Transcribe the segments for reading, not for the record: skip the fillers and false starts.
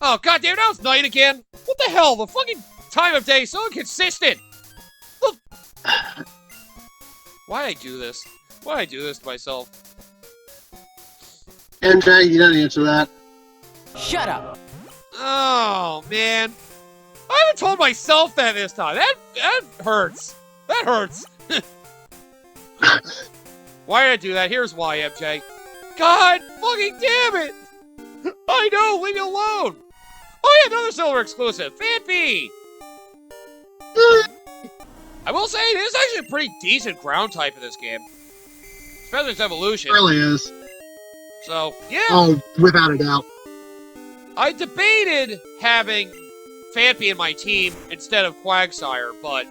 Oh, goddamn, now it's night again. What the hell? The fucking time of day is so inconsistent. Look. Why'd I do this? Why'd I do this to myself? MJ, you don't answer that. Shut up! Oh, man. I haven't told myself that this time. That hurts. That hurts. Why did I do that? Here's why, MJ. God fucking damn it! I know, leave me alone! Oh yeah, another silver exclusive, Fanpy! I will say, it is actually a pretty decent ground type in this game. Especially its evolution. It really is. So, yeah. Oh, without a doubt. I debated having Fanpy in my team instead of Quagsire, but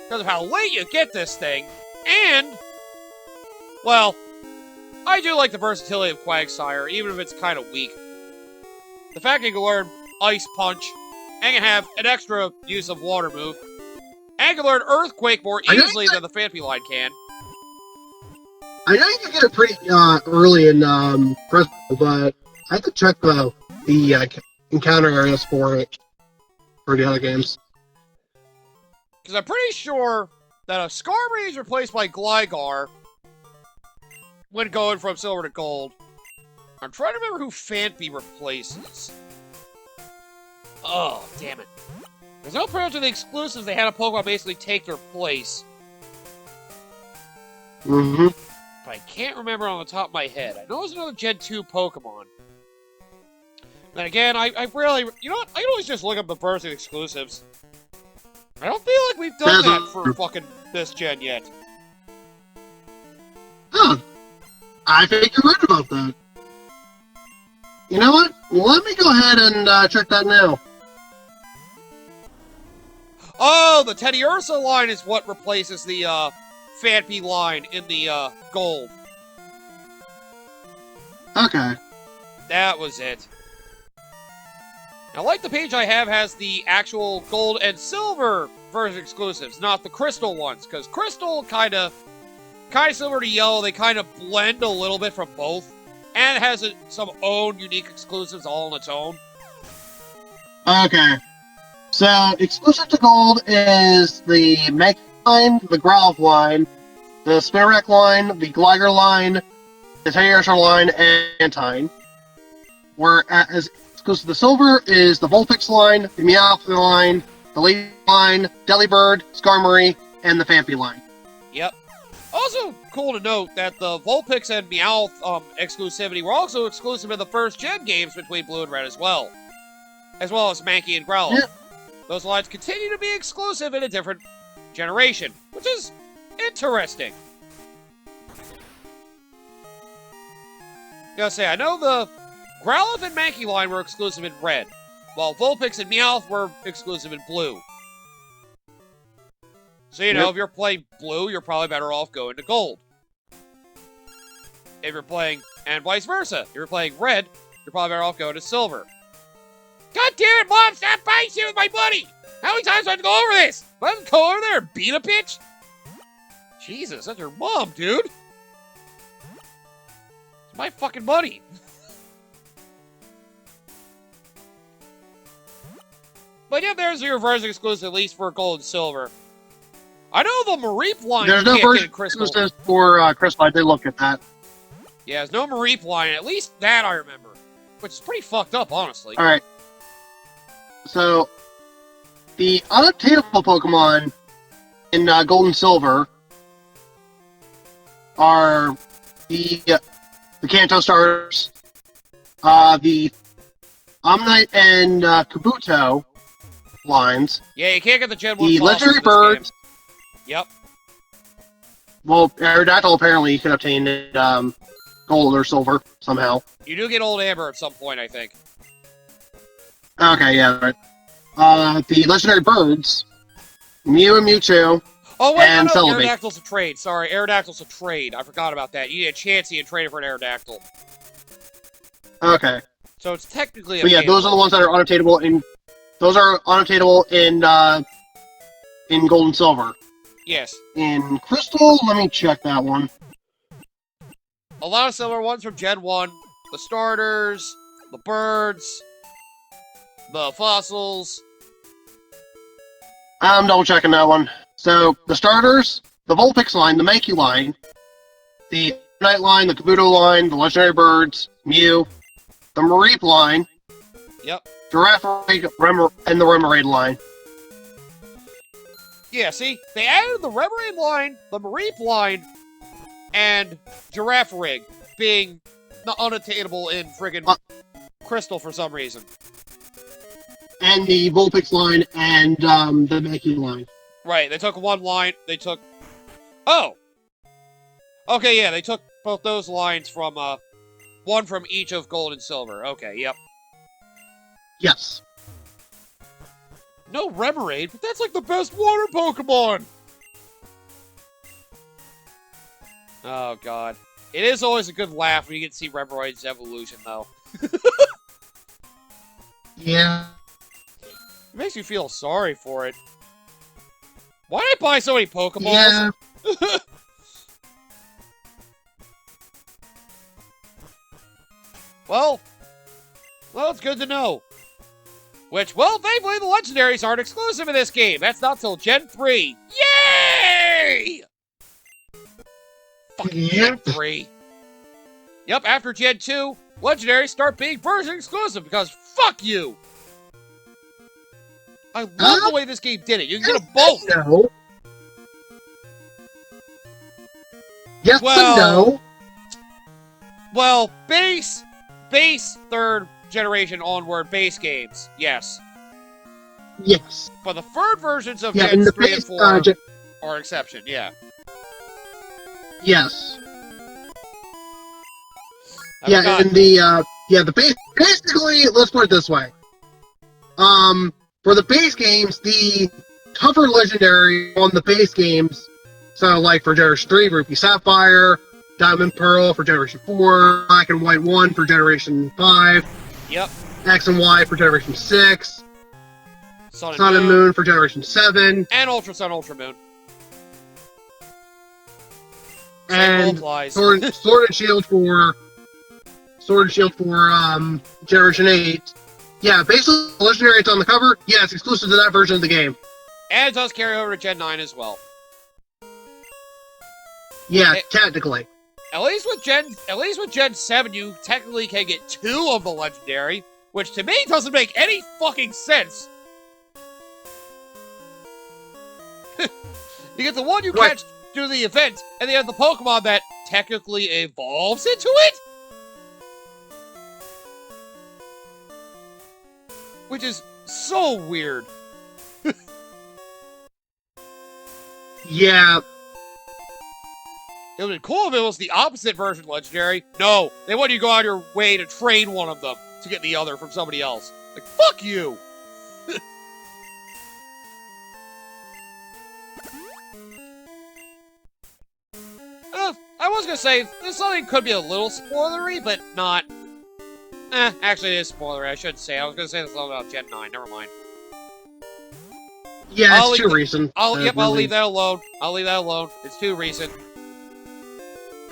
because of how late you get this thing, and, well, I do like the versatility of Quagsire, even if it's kind of weak. The fact you can learn Ice Punch, and can have an extra use of Water move, and can learn Earthquake more easily than the Fanpy line can. I know you can get it pretty early in Crystal, but I have to check the encounter areas for it for the other games. Because I'm pretty sure that a Skarmory is replaced by Gligar when going from silver to gold. I'm trying to remember who Fanpy replaces. Oh, damn it. There's no pretty much of the exclusives they had a Pokemon basically take their place. Mm-hmm. But I can't remember on the top of my head. I know there's another Gen 2 Pokemon. Then again, I really... You know what? I can always just look up the version exclusives. I don't feel like we've done that for fucking this gen yet. Huh. I think you're right about that. You know what? Let me go ahead and check that now. Oh, the Teddy Ursa line is what replaces the Fanpy line in the gold. Okay. That was it. Now, like the page I have has the actual gold and silver version exclusives, not the crystal ones, because crystal kind of similar to yellow, they kind of blend a little bit from both, and it has some own unique exclusives all on its own. Okay. So, exclusive to gold is the Mega line, the Growlithe line, the Spinarak line, the Gligar line, the Teddy Ursa line, and Antine. Whereas exclusive to silver is the Vulpix line, the Meowth line, the Lady line, Delibird, Skarmory, and the Fanpy line. Yep. Also, cool to note that the Vulpix and Meowth exclusivity were also exclusive in the first gen games between Blue and Red as well as Mankey and Growlithe. Yeah. Those lines continue to be exclusive in a different generation, which is interesting. Gotta say, I know the Growlithe and Mankey line were exclusive in Red, while Vulpix and Meowth were exclusive in Blue. So, you know, if you're playing Blue, you're probably better off going to Gold. If you're playing, and vice versa, if you're playing Red, you're probably better off going to Silver. God damn it, Mom! Stop fighting shit with my buddy! How many times do I have to go over this? Do I have to go over there and beat a bitch? Jesus, that's your mom, dude! It's my fucking money. But yeah, there's your version exclusive, at least for Gold and Silver. I know the Mareep line There's no version exclusive for Crystal. I did look at that. Yeah, there's no Mareep line. At least that I remember. Which is pretty fucked up, honestly. Alright. So, the unobtainable Pokemon in Gold and Silver are the Kanto starters, the Omnite and Kabuto lines. Yeah, you can't get the Gen 1 the legendary birds. Yep. Well, Aerodactyl apparently you can obtain it gold or silver somehow. You do get Old Amber at some point, I think. Okay, yeah, right. The legendary birds, Mew and Mewtwo, oh, wait, and no, Celebi. Aerodactyl's a trade. Sorry, Aerodactyl's a trade. I forgot about that. You need a Chansey and trade it for an Aerodactyl. Okay. So it's technically a But yeah, those are the ones that are unobtainable in... Those are unobtainable in Gold and Silver. Yes. In Crystal, let me check that one. A lot of similar ones from Gen 1. The starters, the birds, the fossils. I'm double checking that one. So, the starters, the Vulpix line, the Mankey line, the Night line, the Kabuto line, the Legendary Birds, Mew, the Mareep line, Yep. Girafarig, and the Remoraid line. Yeah, see? They added the Remoraid line, the Mareep line, and Girafarig being unattainable in friggin' Crystal for some reason. And the Vulpix line and the Mankey line. Right, they took one line, they took... Oh! Okay, yeah, they took both those lines from, one from each of Gold and Silver. Okay, yep. Yes. No Remoraid, but that's like the best water Pokemon! Oh, God. It is always a good laugh when you get to see Remoraid's evolution, though. Yeah. It makes you feel sorry for it. Why did I buy so many Pokeballs? Yeah. Well, it's good to know. Which, well, thankfully the legendaries aren't exclusive in this game. That's not till Gen 3. Yay! Fucking Gen 3. Yep, after Gen 2, legendaries start being version exclusive because fuck you! I love the way this game did it. You can get them both. No. Yes and no. Well, base third generation onward base games, yes. Yes. But the third versions of Yeah, Gen in the 3 and base, 4 are exception, yeah. Yes. I forgot. The base, basically, let's put it this way. For the base games, the tougher legendary on the base games, so like for Generation 3, Ruby Sapphire, Diamond Pearl for Generation 4, Black and White 1 for Generation 5, Yep. X and Y for Generation 6, Sun and Moon for Generation 7, and Ultra Sun, Ultra Moon. and applies. Sword and Shield for Generation 8. Yeah, basically, Legendary it's on the cover. Yeah, it's exclusive to that version of the game. And it does carry over to Gen 9 as well. Yeah, technically. At least with Gen 7, you technically can get 2 of the Legendary, which to me doesn't make any fucking sense. You get the one you catch through the event, and then you have the Pokemon that technically evolves into it? Which is so weird. Yeah. It would be cool if it was the opposite version Legendary. No, they want you to go out of your way to train one of them to get the other from somebody else. Like, fuck you! I was gonna say, this something could be a little spoilery, but not... actually it is spoilery, I shouldn't say. I was gonna say this about Gen 9, never mind. Yeah, it's too recent. I'll leave that alone. I'll leave that alone. It's too recent.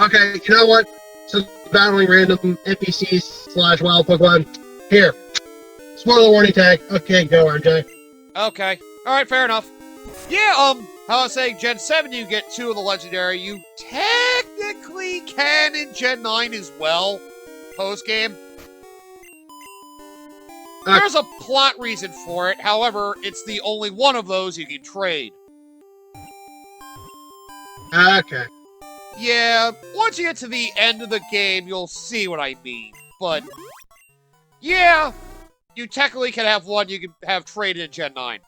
Okay, you know what? Since battling random NPCs / wild Pokemon, here. Spoiler warning tag. Okay, go, RJ. Okay. Alright, fair enough. Yeah, how I was saying, Gen 7 you get 2 of the Legendary. You technically can in Gen 9 as well, post-game. There's a plot reason for it, however, it's the only one of those you can trade. Okay. Yeah, once you get to the end of the game, you'll see what I mean. But, yeah, you technically can have one you can have traded in Gen 9.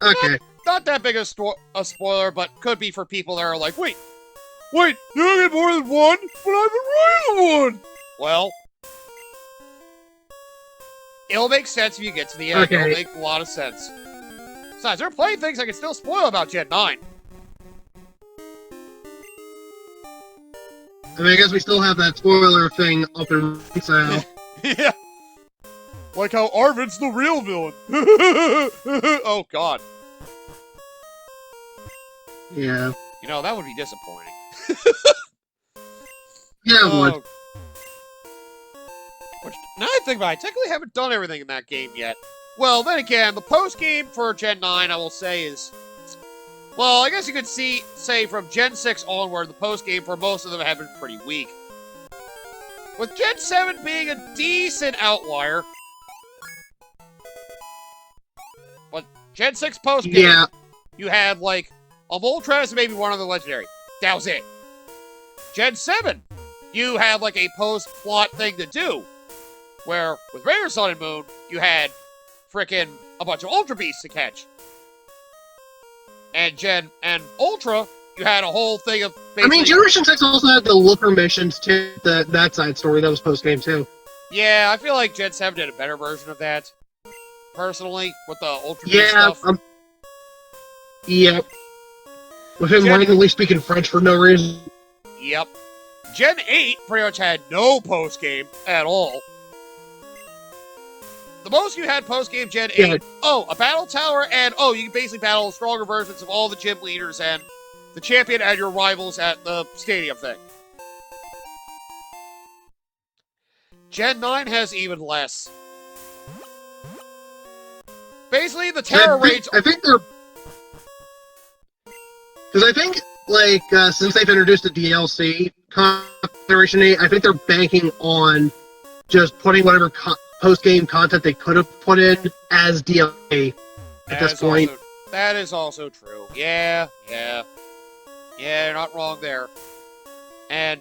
Okay. Not that big a spoiler, but could be for people that are like, wait, you get more than one? But I've been writing one! Well, it'll make sense if you get to the end. Okay. It'll make a lot of sense. Besides, there are plenty of things I can still spoil about Gen 9. I mean, I guess we still have that spoiler thing up and running, so... Yeah. Like how Arvid's the real villain. Oh, God. Yeah. You know, that would be disappointing. Yeah, it would. Which, now I think about it, I technically haven't done everything in that game yet. Well, then again, the post-game for Gen 9, I will say, is... Well, I guess you could say from Gen 6 onward, the post-game for most of them have been pretty weak. With Gen 7 being a decent outlier. But Gen 6 post-game, you had, like, a Moltres and maybe one other legendary. That was it. Gen 7, you had, like, a post-plot thing to do. Where, with Rare Sun and Moon, you had frickin' a bunch of Ultra Beasts to catch. And Ultra, you had a whole thing of basically... I mean, Generation 6 also had the Looker missions, too, that side story that was post-game, too. Yeah, I feel like Gen 7 did a better version of that, personally, with the Ultra Beast stuff. Yep. With him randomly speaking French for no reason. Yep. Gen 8 pretty much had no post-game at all. The most you had post-game Gen 8, a battle tower, and you can basically battle stronger versions of all the gym leaders and the champion and your rivals at the stadium thing. Gen 9 has even less. Basically, the Terra Raids... I think they're... Because I think, like, since they've introduced the DLC, Generation 8, I think they're banking on just putting whatever post-game content they could have put in as DLC at this point. That is also true. Yeah, you're not wrong there. And,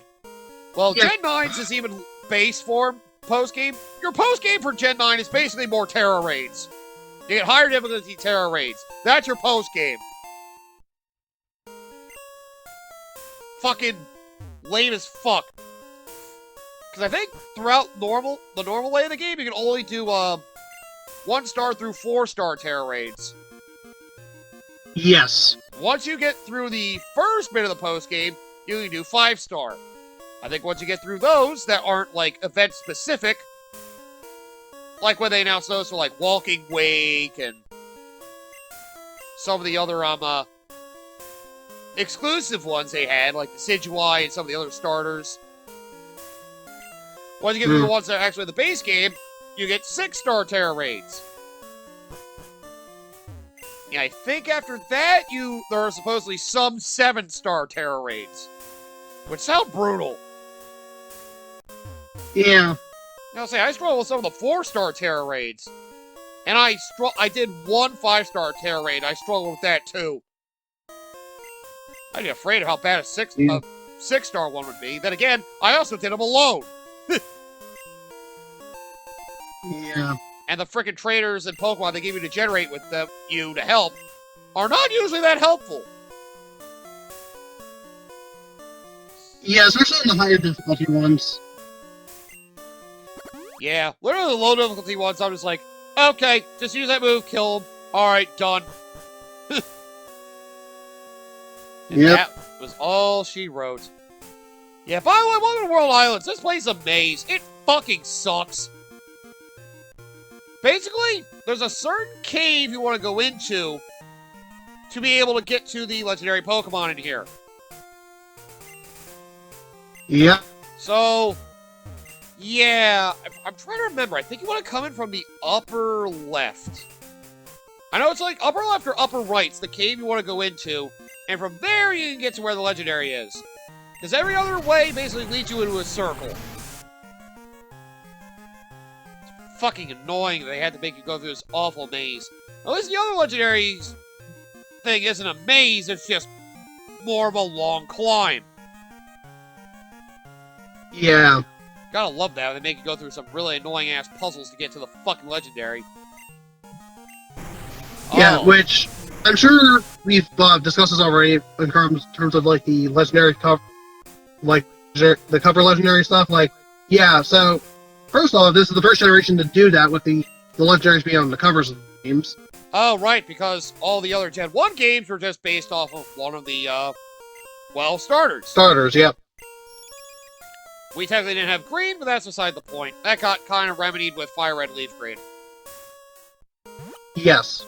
well, Gen 9's is even base form post-game. Your post-game for Gen 9 is basically more Terra Raids. You get higher difficulty Terra Raids. That's your post-game. Fucking lame as fuck. Because I think throughout the normal way of the game, you can only do 1-star through 4-star Terra Raids. Yes. Once you get through the first bit of the post-game, you can do 5-star. I think once you get through those that aren't, like, event-specific, like when they announced those for, like, Walking Wake and some of the other, exclusive ones they had, like the Sidgewai and some of the other starters. Once you get through the ones that are actually the base game, you get 6-star Terra Raids. Yeah, I think after that, there are supposedly some 7-star Terra Raids. Which sound brutal. Yeah. Now, say, I struggle with some of the 4-star Terra Raids. And I did one 5-star Terra Raid. I struggled with that, too. I'd be afraid of how bad a 6-star one would be. Then again, I also did them alone. Yeah. And the frickin' traders and Pokemon they give you to generate with you to help are not usually that helpful. Yeah, especially in the higher difficulty ones. Yeah, literally the low difficulty ones, I'm just like, okay, just use that move, kill him. Alright, done. And that was all she wrote. Yeah, by the way, welcome to World Islands. This place is a maze. It fucking sucks. Basically, there's a certain cave you want to go into to be able to get to the legendary Pokemon in here. Yeah. So, yeah, I'm trying to remember. I think you want to come in from the upper left. I know it's like upper left or upper right. It's the cave you want to go into. And from there, you can get to where the legendary is. Because every other way basically leads you into a circle. It's fucking annoying that they had to make you go through this awful maze. At least the other legendary thing isn't a maze, it's just more of a long climb. Yeah. Gotta love that when they make you go through some really annoying-ass puzzles to get to the fucking legendary. Yeah, which I'm sure we've discussed this already in terms of, like, the legendary cover, like, the cover legendary stuff. Like, yeah, so, first off, this is the first generation to do that with the legendaries being on the covers of the games. Oh, right, because all the other Gen 1 games were just based off of one of the, starters. Starters, yep. We technically didn't have green, but that's beside the point. That got kind of remedied with Fire Red Leaf Green. Yes.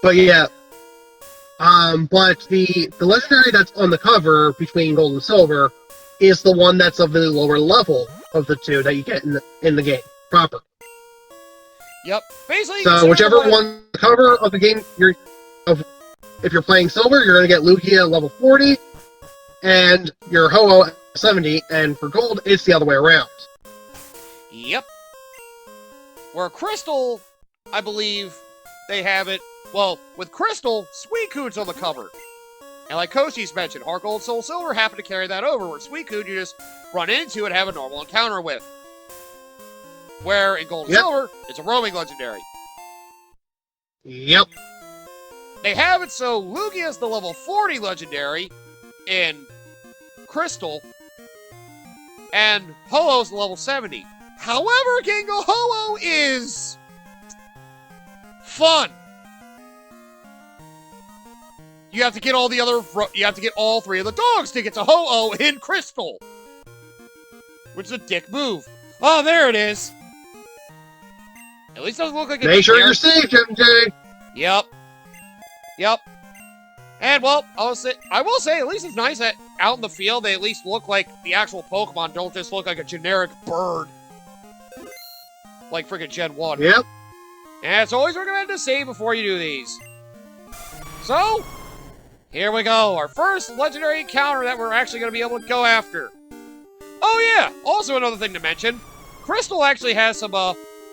But yeah. But the legendary that's on the cover between gold and silver is the one that's of the lower level. of the two that you get in the game proper. Yep. Basically, So whichever one the cover of the game if you're playing silver, you're going to get Lugia level 40 and your Ho-Oh 70, and for gold, it's the other way around. Yep. Where Crystal, I believe they have it. Well, with Crystal, Suicune's on the cover. And like Koshi's mentioned, Heart Gold, Soul Silver happen to carry that over, where Suicune you just run into and have a normal encounter with. Where in Gold and Silver, it's a roaming legendary. Yep. They have it so Lugia's the level 40 legendary in Crystal, and Ho-Oh's the level 70. However, Gingo, Ho-Oh is fun. You have to get all all three of the dogs to get to Ho-Oh in Crystal, which is a dick move. Oh, there it is. At least it doesn't look like it's Make sure you're safe, MJ. Yep. Yep. And, well, I will say, at least it's nice that out in the field, they at least look like the actual Pokemon, don't just look like a generic bird. Like freaking Gen 1. Yep. And it's always recommended to save before you do these. So, here we go. Our first legendary encounter that we're actually going to be able to go after. Oh, yeah. Also, another thing to mention. Crystal actually has some,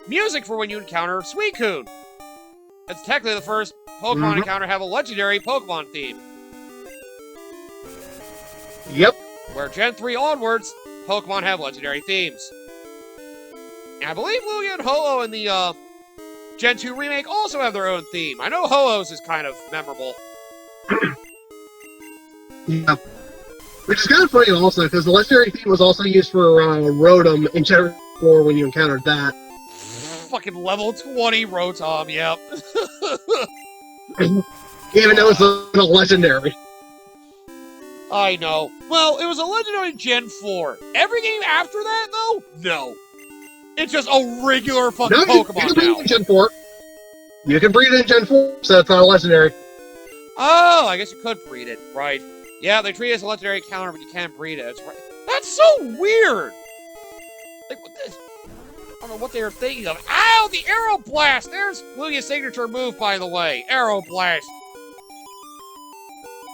music for when you encounter Suicune. It's technically the first Pokemon encounter to have a legendary Pokemon theme. Yep. Where Gen 3 onwards, Pokemon have legendary themes. And I believe Lugia and Ho-Oh in the Gen 2 remake also have their own theme. I know Ho-Oh's is kind of memorable. Yeah. Which is kind of funny also, because the legendary theme was also used for Rotom in Gen 4 when you encountered that. Fucking level 20 Rotom, yep. Even though it's a legendary. I know. Well, it was a legendary in Gen 4. Every game after that, though? No. It's just a regular fucking Pokemon you can breed now. it in Gen 4. You can breed it in Gen 4, so it's not a legendary. Oh, I guess you could breed it, right. Yeah, they treat it as a legendary counter, but you can't breed it. That's right. That's so weird! Like, what this? I don't know what they were thinking of. Ow! The Arrow Blast! There's Lugia's signature move, by the way. Arrow Blast.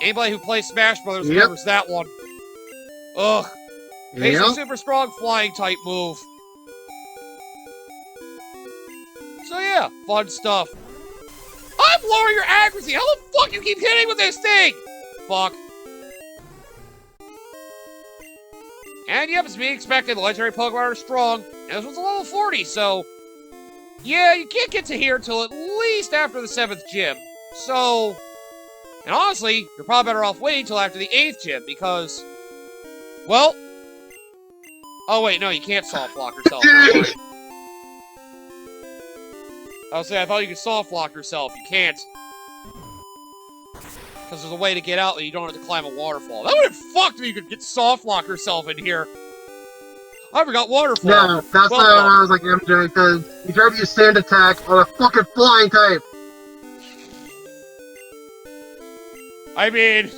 Anybody who plays Smash Brothers remembers that one. Ugh. Basically, super strong flying type move. So yeah, fun stuff. I'm lowering your accuracy! How the fuck you keep hitting with this thing? Fuck. And yep, as we expected, the legendary Pokemon are strong. And this one's a level 40, so... yeah, you can't get to here till at least after the 7th gym. So... and honestly, you're probably better off waiting till after the 8th gym, because... well... oh wait, no, you can't soft lock yourself. Right. I was saying, I thought you could soft lock yourself. You can't. Because there's a way to get out that you don't have to climb a waterfall. That would have fucked if you could get soft lock yourself in here. I forgot waterfall. Yeah, that's why I was like MJ, because you tried to use sand attack on a fucking flying type. I mean...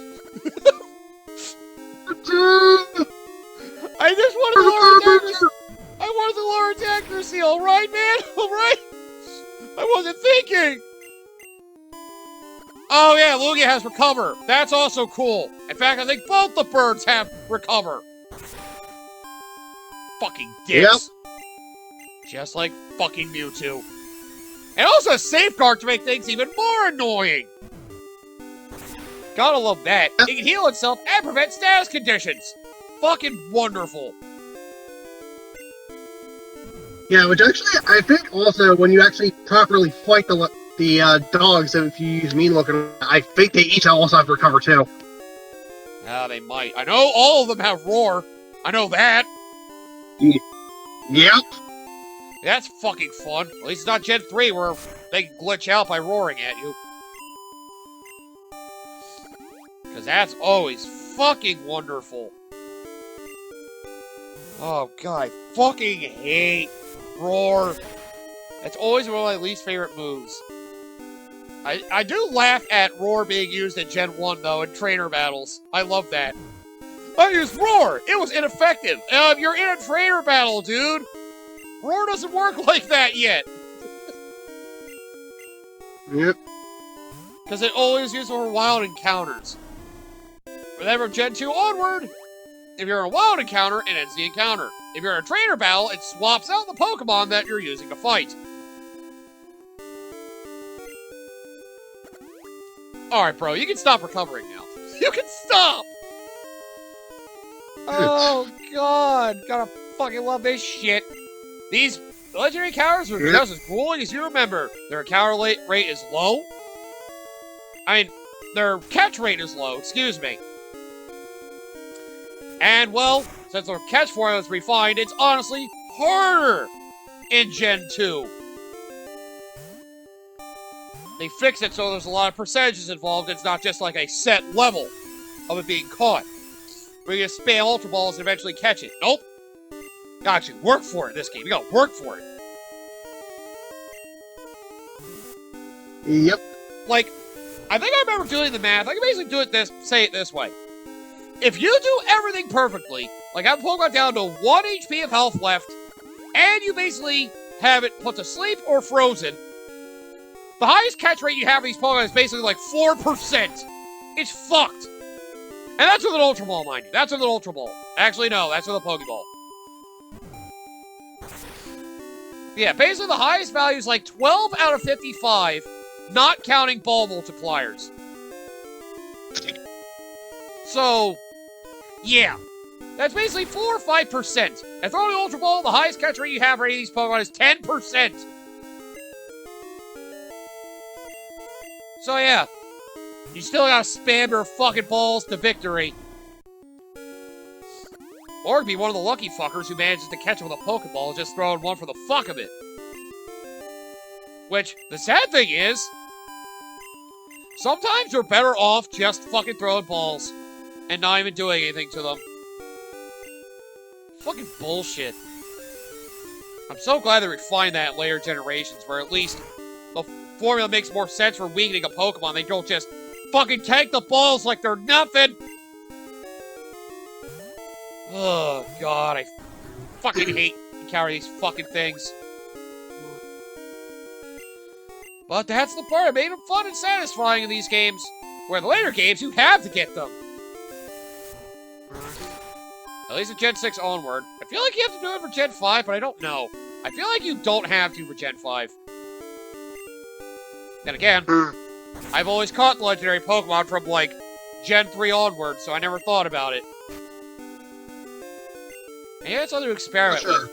I just wanted to lower accuracy. I wanted to lower its accuracy, alright, man? Alright? I wasn't thinking! Oh yeah, Lugia has Recover. That's also cool. In fact, I think both the birds have Recover. Fucking dicks. Yep. Just like fucking Mewtwo. And also a Safeguard to make things even more annoying. Gotta love that. It can heal itself and prevent status conditions. Fucking wonderful. Yeah, which actually, I think also when you actually properly fight the dogs, if you use mean looking, I think they each also have Recover too. Yeah, they might. I know all of them have Roar. I know that. Yep. That's fucking fun. At least it's not Gen 3 where they can glitch out by roaring at you. Because that's always fucking wonderful. Oh, God. I fucking hate Roar. That's always one of my least favorite moves. I do laugh at Roar being used in Gen 1, though, in trainer battles. I love that. I used Roar. It was ineffective. You're in a trainer battle, dude. Roar doesn't work like that yet. Yep. Because it always uses for wild encounters. Whenever Gen 2 onward, if you're in a wild encounter, it ends the encounter. If you're in a trainer battle, it swaps out the Pokemon that you're using to fight. Alright, bro, you can stop recovering now. You can stop! Oh, God. Gotta fucking love this shit. These legendary encounters are just as grueling as you remember. Their encounter rate is low. I mean, their catch rate is low, excuse me. And, well, since their catch formula is refined, it's honestly harder in Gen 2. They fix it so there's a lot of percentages involved. It's not just like a set level of it being caught. Where you just spam Ultra Balls and eventually catch it. Nope. You gotta actually work for it in this game. You gotta work for it. Yep. Like, I think I remember doing the math. I can basically do it say it this way. If you do everything perfectly, like have Pokemon down to 1 HP of health left, and you basically have it put to sleep or frozen, the highest catch rate you have of these Pokemon is basically like 4%. It's fucked. And that's with an Ultra Ball, mind you. That's with an Ultra Ball. Actually, no, that's with a Pokeball. Yeah, basically the highest value is like 12 out of 55, not counting ball multipliers. So, yeah. That's basically 4 or 5%. And throwing an Ultra Ball, the highest catch rate you have for any of these Pokemon is 10%. So yeah, you still gotta spam your fucking balls to victory. Or be one of the lucky fuckers who manages to catch it with a Pokeball and just throwing one for the fuck of it. Which, the sad thing is, sometimes you're better off just fucking throwing balls and not even doing anything to them. Fucking bullshit. I'm so glad they refined that in later generations where at least the formula makes more sense for weakening a Pokemon. They don't just fucking take the balls like they're nothing. Oh, God, I fucking hate encountering these fucking things. But that's the part that made them fun and satisfying in these games. Where in the later games, you have to get them. At least in Gen 6 onward. I feel like you have to do it for Gen 5, but I don't know. I feel like you don't have to for Gen 5. Then again, I've always caught the legendary Pokemon from, like, Gen 3 onward, so I never thought about it. Maybe that's something to experiment with.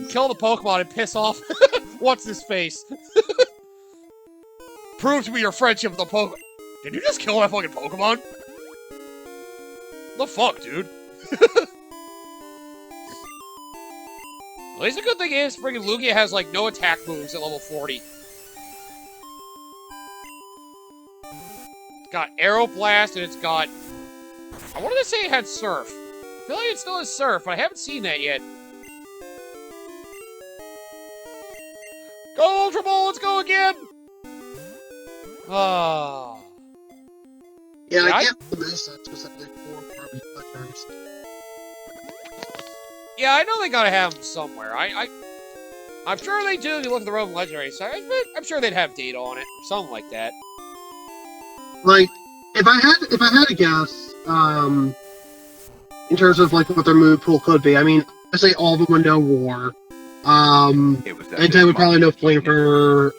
Kill the Pokemon and piss off what's his face. Prove to me your friendship with the Pokemon. Did you just kill that fucking Pokemon? The fuck, dude? At least the good thing is, friggin' Lugia has, like, no attack moves at level 40. It's got Aero Blast, and it's got... I wanted to say it had Surf. I feel like it still has Surf, but I haven't seen that yet. Go, Ultra Ball, let's go again! Oh. Yeah, I can't put this specifically for Barbie Clutchers. Yeah, I know they gotta have them somewhere. I'm sure they do if you look at the Roman Legendary site. I'm sure they'd have data on it, or something like that. Like, if I had to guess, in terms of like what their move pool could be, I mean, I say all of them would know War. And they would probably know Flamethrower.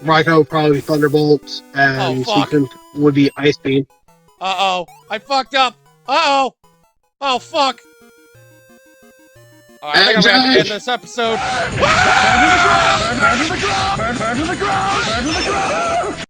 Raikou would probably be Thunderbolt, and Season would be Ice Beam. Uh-oh. I fucked up. Uh-oh. Oh, fuck. Alright, I think I'm gonna have to end this episode. Burn to the ground! Burn to the ground! Burn to the ground! Burn to the ground!